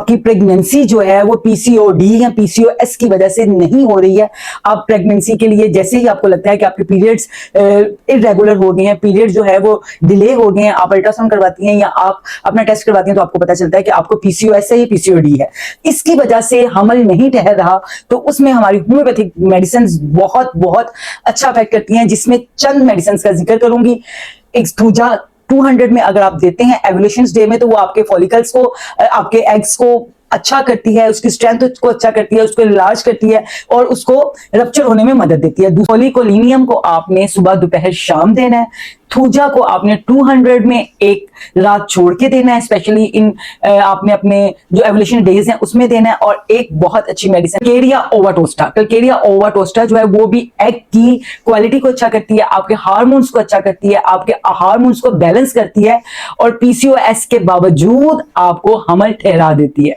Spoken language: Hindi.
आपकी प्रेगनेंसी जो है वो पीसीओडी या पीसीओएस की वजह से नहीं हो रही है। आप प्रेगनेंसी के लिए जैसे ही आपको लगता है कि आपके पीरियड्स इरेगुलर हो गए हैं, पीरियड जो है वो डिले हो गए हैं, आप अल्ट्रासाउंड करवाती हैं या आप अपना टेस्ट करवाती हैं तो आपको पता चलता है कि आपको पीसीओएस है या पीसीओडी है, इसकी वजह से हमल नहीं ठहर रहा, तो उसमें हमारी होम्योपैथिक मेडिसिन बहुत बहुत अच्छा इफेक्ट करती हैं, जिसमें चंद मेडिसिन का जिक्र करूंगी। एक थूजा 200 में अगर आप देते हैं एवोल्यूशन डे में, तो वो आपके फॉलिकल्स को, आपके एग्स को अच्छा करती है, उसकी स्ट्रेंथ को अच्छा करती है, उसको लार्ज करती है और उसको रप्चर होने में मदद देती है। पॉलीकोलिनियम को आपने सुबह दोपहर शाम देना है। थूजा को आपने 200 में एक रात छोड़ के देना है, स्पेशली इन आपने अपने जो एवोल्यूशन डेज हैं उसमें देना है। और एक बहुत अच्छी मेडिसिन कलकेरिया ओवाटोस्टा, कलकेरिया ओवाटोस्टा जो है वो भी एग की क्वालिटी को अच्छा करती है, आपके हार्मोन्स को अच्छा करती है, आपके हार्मोन्स को बैलेंस करती है और पीसीओएस के बावजूद आपको हमल ठहरा देती है।